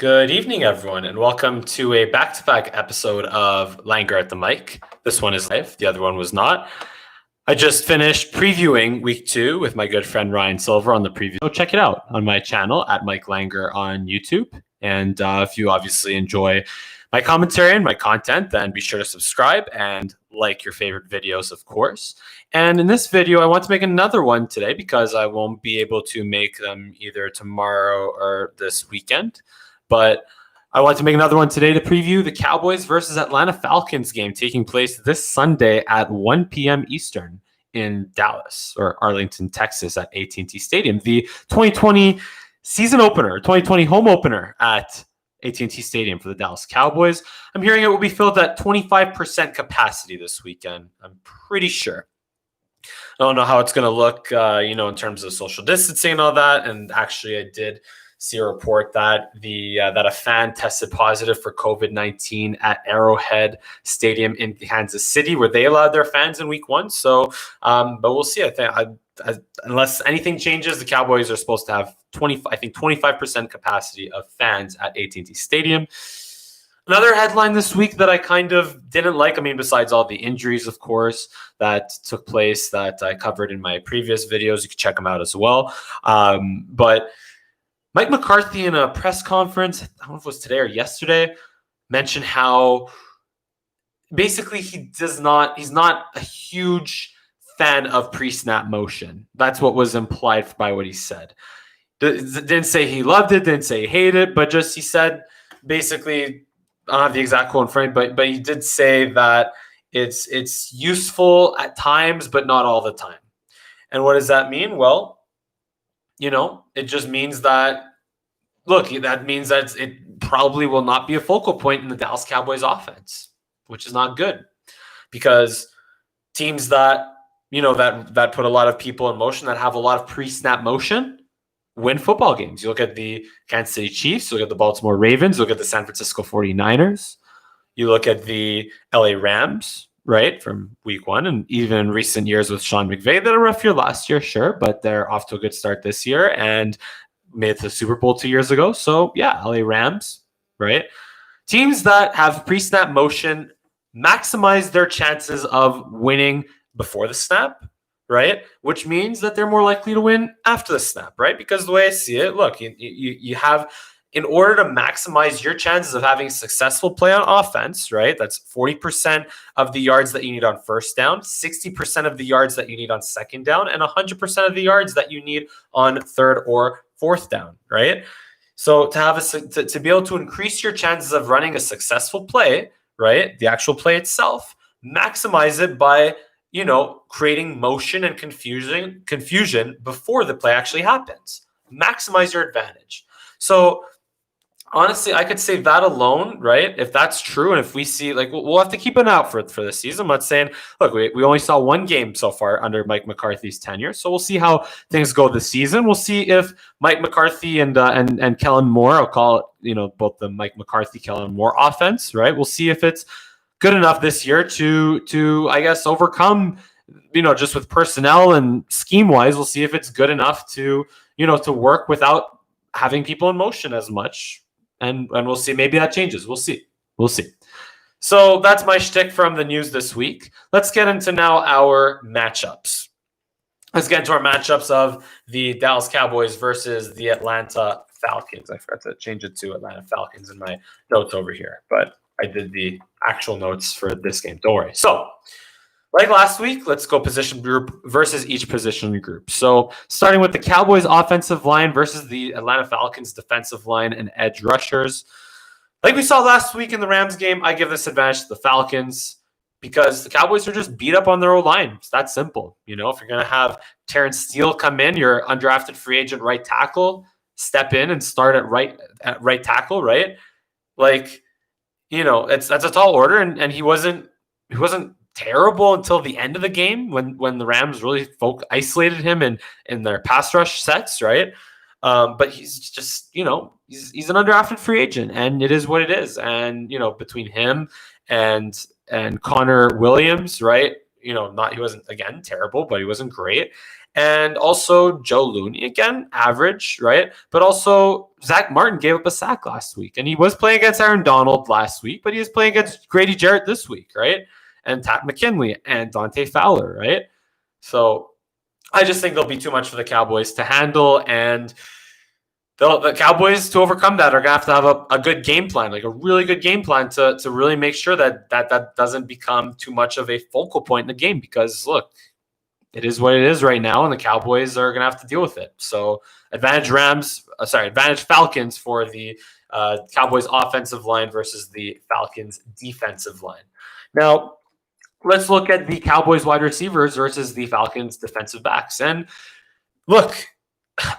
Good evening, everyone, and welcome to a back-to-back episode of Langerr at the mic. This one is live. The other one was not. I just finished previewing week 2 with my good friend Ryan Silver on the preview. So check it out on my channel at Mike Langerr on YouTube. And if you obviously enjoy my commentary and my content, then be sure to subscribe and like your favorite videos, of course. And in this video, I want to make another one today because I won't be able to make them either tomorrow or this weekend. But I want to make another one today to preview the Cowboys versus Atlanta Falcons game taking place this Sunday at 1 p.m. Eastern in Dallas or Arlington, Texas at AT&T Stadium. The 2020 season opener, 2020 home opener at AT&T Stadium for the Dallas Cowboys. I'm hearing it will be filled at 25% capacity this weekend. I'm pretty sure. I don't know how it's going to look, in terms of social distancing and all that. And actually, I did see a report that that a fan tested positive for COVID-19 at Arrowhead Stadium in Kansas City, where they allowed their fans in week 1. So, but we'll see. I think unless anything changes, the Cowboys are supposed to have 25% capacity of fans at AT&T Stadium. Another headline this week that I kind of didn't like, besides all the injuries, of course, that took place that I covered in my previous videos. You can check them out as well. But Mike McCarthy in a press conference, I don't know if it was today or yesterday, mentioned how basically he's not a huge fan of pre-snap motion. That's what was implied by what he said. Didn't say he loved it, didn't say he hated it, but just he said basically, I don't have the exact quote in front, but he did say that it's useful at times, but not all the time. And what does that mean? Well, it just means that, that means that it probably will not be a focal point in the Dallas Cowboys offense, which is not good because teams that, that put a lot of people in motion, that have a lot of pre-snap motion, win football games. You look at the Kansas City Chiefs, you look at the Baltimore Ravens, you look at the San Francisco 49ers, you look at the LA Rams, right, from week 1, and even in recent years with Sean McVay. They had a rough year last year, sure, but they're off to a good start this year and made it to the Super Bowl 2 years ago. So, yeah, LA Rams, right? Teams that have pre-snap motion maximize their chances of winning before the snap, right? Which means that they're more likely to win after the snap, right? Because the way I see it, look, you have, in order to maximize your chances of having a successful play on offense, right? That's 40% of the yards that you need on first down, 60% of the yards that you need on second down, and 100% of the yards that you need on third or fourth down, right? So to have to be able to increase your chances of running a successful play, right? The actual play itself, maximize it by, creating motion and confusion before the play actually happens. Maximize your advantage. So honestly, I could say that alone, right? If that's true, and if we see, we'll have to keep an eye out for this season. I'm not saying, look, we only saw one game so far under Mike McCarthy's tenure, so we'll see how things go this season. We'll see if Mike McCarthy and Kellen Moore, I'll call it, both the Mike McCarthy, Kellen Moore offense, right? We'll see if it's good enough this year to I guess overcome, just with personnel and scheme wise. We'll see if it's good enough to work without having people in motion as much. And we'll see. Maybe that changes. We'll see. So that's my shtick from the news this week. Let's get into now our matchups. Let's get into our matchups of the Dallas Cowboys versus the Atlanta Falcons. I forgot to change it to Atlanta Falcons in my notes over here, but I did the actual notes for this game. Don't worry. So, like last week, let's go position group versus each position group. So starting with the Cowboys offensive line versus the Atlanta Falcons defensive line and edge rushers. Like we saw last week in the Rams game, I give this advantage to the Falcons because the Cowboys are just beat up on their O-line. It's that simple. If you're going to have Terrence Steele come in, your undrafted free agent right tackle, step in and start at right tackle, right? That's a tall order, and he wasn't terrible until the end of the game when the Rams really isolated him in their pass rush sets, right? But he's just, he's an undrafted free agent, and it is what it is. And, between him and Connor Williams, right? He wasn't, again, terrible, but he wasn't great. And also Joe Looney, again, average, right? But also Zach Martin gave up a sack last week. And he was playing against Aaron Donald last week, but he was playing against Grady Jarrett this week, right? And Pat McKinley and Dante Fowler, right? So I just think there'll be too much for the Cowboys to handle. And the Cowboys, to overcome that, are going to have a good game plan, like a really good game plan to really make sure that doesn't become too much of a focal point in the game. Because, look, it is what it is right now, and the Cowboys are going to have to deal with it. So advantage Falcons for the Cowboys offensive line versus the Falcons defensive line. Now, let's look at the Cowboys wide receivers versus the Falcons defensive backs. And look,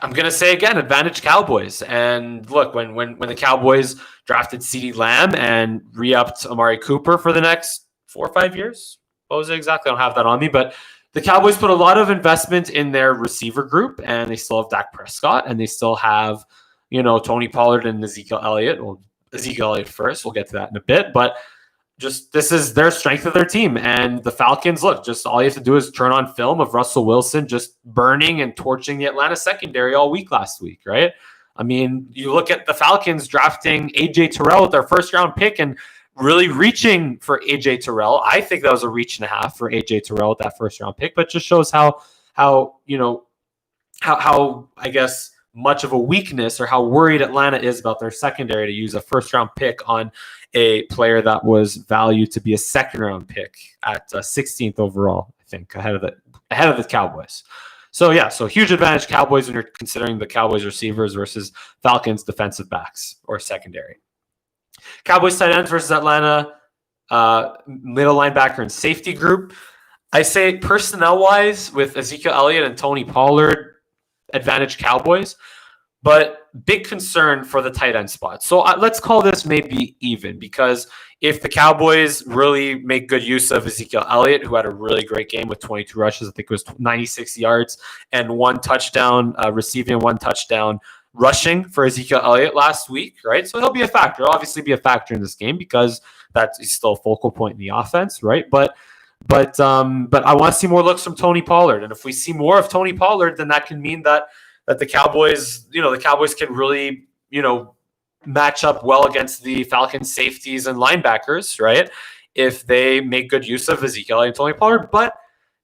I'm going to say again, advantage Cowboys. And look, when the Cowboys drafted CeeDee Lamb and re-upped Amari Cooper for the next 4 or 5 years, what was it exactly? I don't have that on me, but the Cowboys put a lot of investment in their receiver group, and they still have Dak Prescott, and they still have, Tony Pollard and Ezekiel Elliott. Well, Ezekiel Elliott first. We'll get to that in a bit, but just this is their strength of their team. And the Falcons, look, just all you have to do is turn on film of Russell Wilson just burning and torching the Atlanta secondary all week last week, right? I mean, you look at the Falcons drafting A.J. Terrell with their first-round pick and really reaching for A.J. Terrell. I think that was a reach and a half for A.J. Terrell with that first-round pick, but just shows how I guess much of a weakness or how worried Atlanta is about their secondary to use a first-round pick on a player that was valued to be a second-round pick at 16th overall, I think, ahead of the Cowboys. So huge advantage Cowboys when you're considering the Cowboys receivers versus Falcons defensive backs or secondary. Cowboys tight ends versus Atlanta middle linebacker and safety group. I say personnel-wise with Ezekiel Elliott and Tony Pollard, advantage Cowboys, but big concern for the tight end spot. So let's call this maybe even, because if the Cowboys really make good use of Ezekiel Elliott, who had a really great game with 22 rushes, I think it was 96 yards and 1 touchdown receiving, 1 touchdown rushing for Ezekiel Elliott last week, right? So he'll be a factor. He'll obviously be a factor in this game because he's still a focal point in the offense, right? But I want to see more looks from Tony Pollard. And if we see more of Tony Pollard, then that can mean that the Cowboys, can really, match up well against the Falcons safeties and linebackers, right? If they make good use of Ezekiel and Tony Pollard. But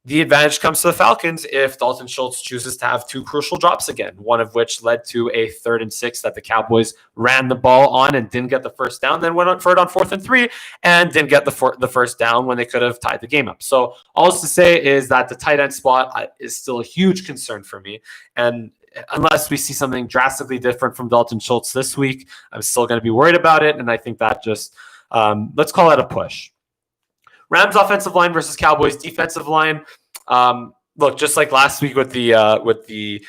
the advantage comes to the Falcons if Dalton Schultz chooses to have 2 crucial drops again, one of which led to a 3rd and 6 that the Cowboys ran the ball on and didn't get the first down, then went for it on 4th and 3 and didn't get the first down when they could have tied the game up. So all to say is that the tight end spot is still a huge concern for me. And unless we see something drastically different from Dalton Schultz this week, I'm still going to be worried about it. And I think that just, let's call it a push. Rams offensive line versus Cowboys defensive line. Look, just like last week with the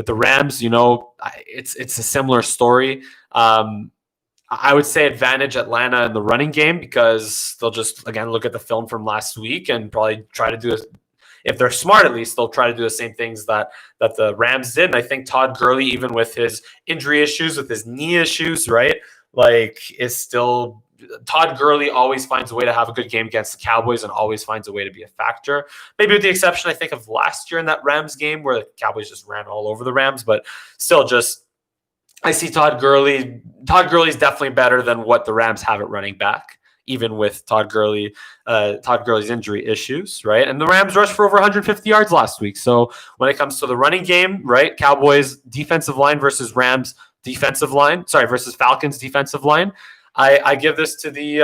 Rams, it's a similar story. I would say advantage Atlanta in the running game because they'll just again look at the film from last week and probably try to do it. If they're smart, at least they'll try to do the same things that the Rams did. And I think Todd Gurley, even with his injury issues, with his knee issues, right, is still. Todd Gurley always finds a way to have a good game against the Cowboys and always finds a way to be a factor. Maybe with the exception, I think, of last year in that Rams game where the Cowboys just ran all over the Rams. But still, I see Todd Gurley. Todd Gurley is definitely better than what the Rams have at running back, even with Todd Gurley's injury issues, right? And the Rams rushed for over 150 yards last week. So when it comes to the running game, right, Cowboys defensive line versus Rams defensive line, versus Falcons defensive line. I give this to the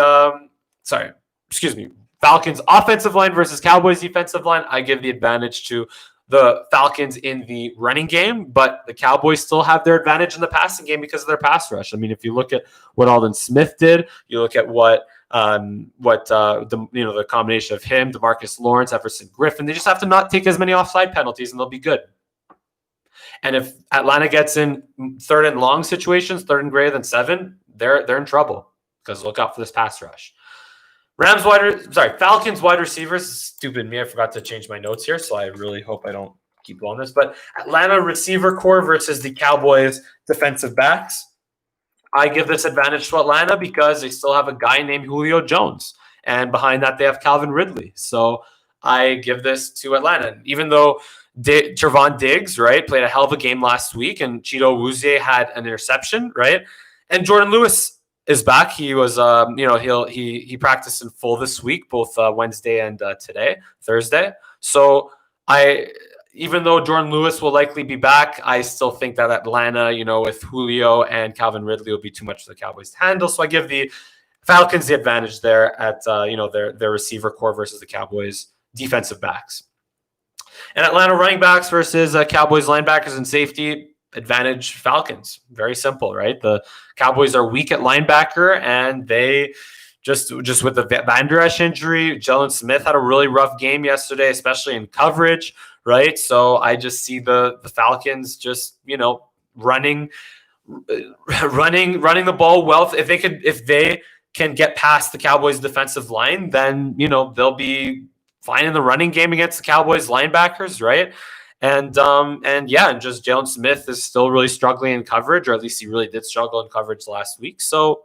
Falcons offensive line versus Cowboys defensive line. I give the advantage to the Falcons in the running game, but the Cowboys still have their advantage in the passing game because of their pass rush. I mean, if you look at what Aldon Smith did, you look at what the combination of him, DeMarcus Lawrence, Everson Griffin, they just have to not take as many offside penalties and they'll be good. And if Atlanta gets in 3rd and long situations, 3rd and greater than 7, they're in trouble because look out for this pass rush. Falcons wide receivers. Stupid me, I forgot to change my notes here, so I really hope I don't keep blowing this. But Atlanta receiver core versus the Cowboys defensive backs. I give this advantage to Atlanta because they still have a guy named Julio Jones, and behind that they have Calvin Ridley. So I give this to Atlanta, even though Trevon Diggs, right, played a hell of a game last week, and Chido Awuzie had an interception, right? And Jordan Lewis is back. He was, he practiced in full this week, both Wednesday and Thursday. So even though Jordan Lewis will likely be back, I still think that Atlanta, with Julio and Calvin Ridley will be too much for the Cowboys to handle. So I give the Falcons the advantage there at, their receiver core versus the Cowboys defensive backs. And Atlanta running backs versus Cowboys linebackers and safety, advantage Falcons. Very simple, right? The Cowboys are weak at linebacker, and they just with the Van Der Esch injury, Jalen Smith had a really rough game yesterday, especially in coverage, right? So I just see the Falcons just, running the ball well. If they can get past the Cowboys defensive line, then, they'll be fine in the running game against the Cowboys linebackers, right? And just Jalen Smith is still really struggling in coverage, or at least he really did struggle in coverage last week. So,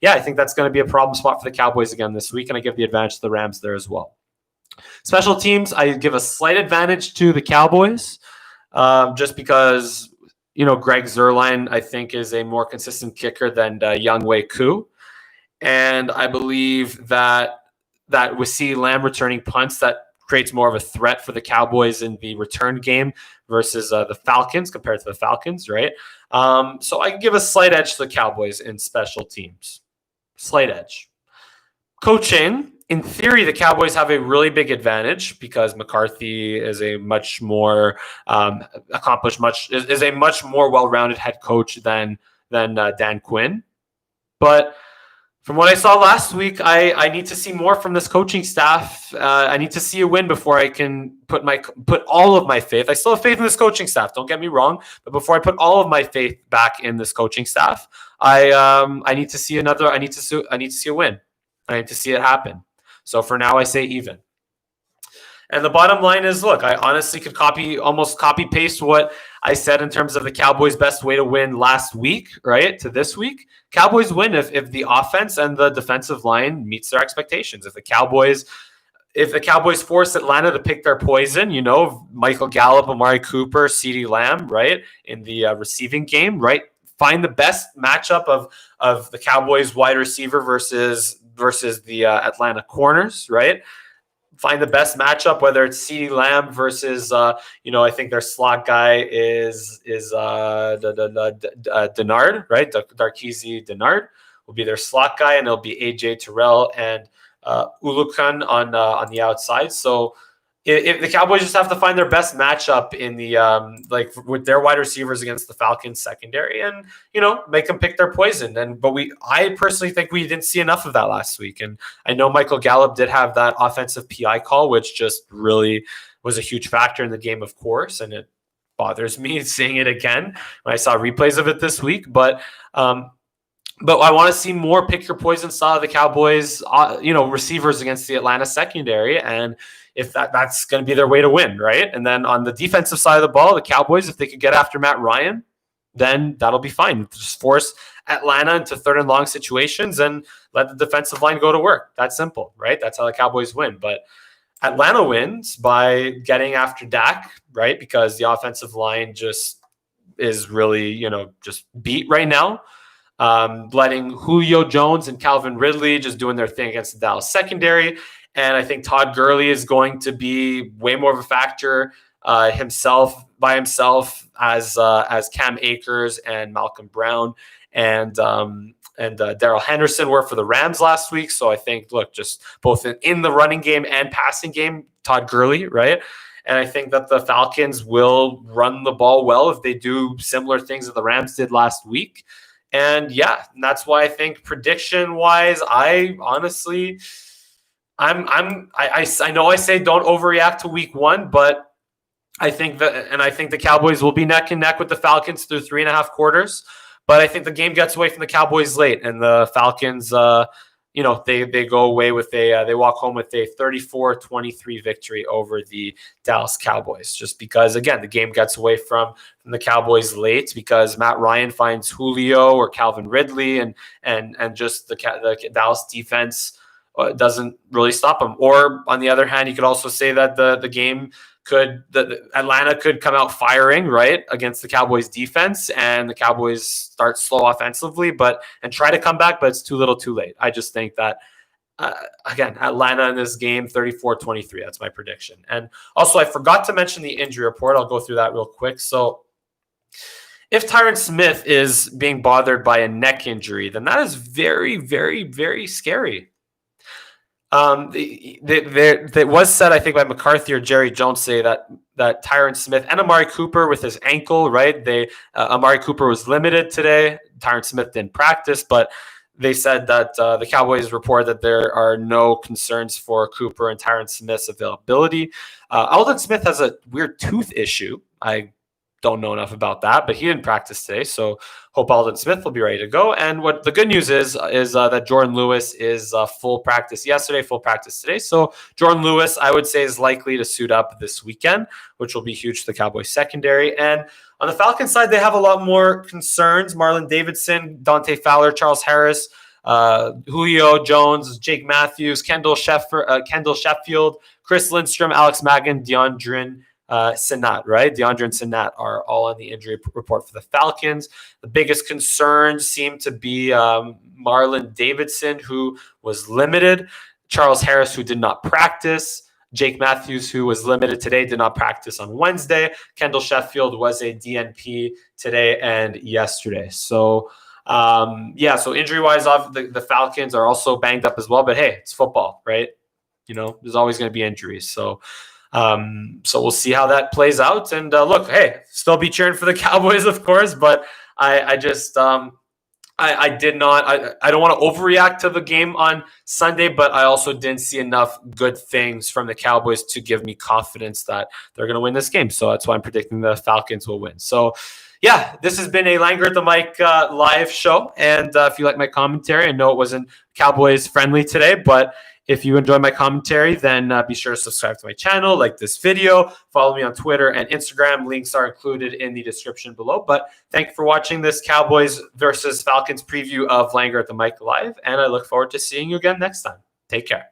yeah, I think that's going to be a problem spot for the Cowboys again this week, and I give the advantage to the Rams there as well. Special teams, I give a slight advantage to the Cowboys, just because, Greg Zuerlein, I think, is a more consistent kicker than Younghoe Koo. And I believe that with CeeDee Lamb returning punts, that creates more of a threat for the Cowboys in the return game versus the Falcons compared to the Falcons, right? So I can give a slight edge to the Cowboys in special teams. Slight edge. Coaching, in theory, the Cowboys have a really big advantage because McCarthy is a much more accomplished, is a much more well-rounded head coach than Dan Quinn. But from what I saw last week, I need to see more from this coaching staff. I need to see a win before I can put all of my faith. I still have faith in this coaching staff. Don't get me wrong, but before I put all of my faith back in this coaching staff, I need to see I need to see a win. I need to see it happen. So for now, I say even. And the bottom line is, look, I honestly could almost copy paste what I said in terms of the Cowboys' best way to win last week, right, to this week. Cowboys win if the offense and the defensive line meets their expectations. If the Cowboys force Atlanta to pick their poison, Michael Gallup, Amari Cooper, CeeDee Lamb, right, in the receiving game, right, find the best matchup of the Cowboys wide receiver versus the Atlanta corners, right? Find the best matchup, whether it's CeeDee Lamb versus, I think their slot guy is Denard, right? Darqueze Denard will be their slot guy, and it'll be AJ Terrell and Ulukan on the outside. So if the Cowboys just have to find their best matchup in the with their wide receivers against the Falcons secondary, and make them pick their poison. But I personally think we didn't see enough of that last week. And I know Michael Gallup did have that offensive PI call, which just really was a huge factor in the game, of course. And it bothers me seeing it again when I saw replays of it this week. But I want to see more pick your poison style of the Cowboys, receivers against the Atlanta secondary. And if that's going to be their way to win, right? And then on the defensive side of the ball, the Cowboys, if they could get after Matt Ryan, then that'll be fine. Just force Atlanta into third and long situations and let the defensive line go to work. That's simple, right? That's how the Cowboys win. But Atlanta wins by getting after Dak, right? Because the offensive line just is really, just beat right now. Letting Julio Jones and Calvin Ridley just doing their thing against the Dallas secondary. And I think Todd Gurley is going to be way more of a factor by himself as Cam Akers and Malcolm Brown and Darrell Henderson were for the Rams last week. So I think, look, just both in the running game and passing game, Todd Gurley, right? And I think that the Falcons will run the ball well if they do similar things that the Rams did last week. And that's why I think prediction-wise, I honestly, I know I say don't overreact to week one, but I think the Cowboys will be neck and neck with the Falcons through 3.5 quarters. But I think the game gets away from the Cowboys late, and the Falcons, they go away with they walk home with a 34-23 victory over the Dallas Cowboys. Just because, again, the game gets away from the Cowboys late because Matt Ryan finds Julio or Calvin Ridley, and just the Dallas defense doesn't really stop them. Or on the other hand, you could also say that the game Atlanta could come out firing, right, against the Cowboys defense, and the Cowboys start slow offensively, and try to come back, but it's too little too late. I just think that, again, Atlanta in this game, 34-23. That's my prediction. And also, I forgot to mention the injury report. I'll go through that real quick. So if Tyron Smith is being bothered by a neck injury, then that is very, very, very scary. It was said, I think, by McCarthy or Jerry Jones, say that Tyron Smith and Amari Cooper with his ankle, right? Amari Cooper was limited today. Tyron Smith didn't practice, but they said that the Cowboys report that there are no concerns for Cooper and Tyron Smith's availability. Aldon Smith has a weird tooth issue. I don't know enough about that, but he didn't practice today, so hope Aldon Smith will be ready to go. And what the good news is that Jordan Lewis is full practice yesterday, full practice today. So Jordan Lewis, I would say, is likely to suit up this weekend, which will be huge to the Cowboys secondary. And on the Falcons side, they have a lot more concerns. Marlon Davidson, Dante Fowler, Charles Harris, Julio Jones, Jake Matthews, Kendall Sheffield, Chris Lindstrom, Alex Maggin, DeAndre Sinat, right? DeAndre and Sinat are all on the injury report for the Falcons. The biggest concerns seem to be Marlon Davidson, who was limited, Charles Harris, who did not practice, Jake Matthews, who was limited today, did not practice on Wednesday. Kendall Sheffield was a DNP today and yesterday. So, so injury-wise, the Falcons are also banged up as well. But hey, it's football, right? There's always going to be injuries. So we'll see how that plays out. And look, hey, still be cheering for the Cowboys, of course, but I don't want to overreact to the game on Sunday, but I also didn't see enough good things from the Cowboys to give me confidence that they're going to win this game. So that's why I'm predicting the Falcons will win. So yeah, this has been a Langerr at the Mic live show. And if you like my commentary, I know it wasn't Cowboys friendly today, but if you enjoy my commentary, then be sure to subscribe to my channel, like this video, follow me on Twitter and Instagram. Links are included in the description below. But thank you for watching this Cowboys versus Falcons preview of Langerr at the Mic live, and I look forward to seeing you again next time. Take care.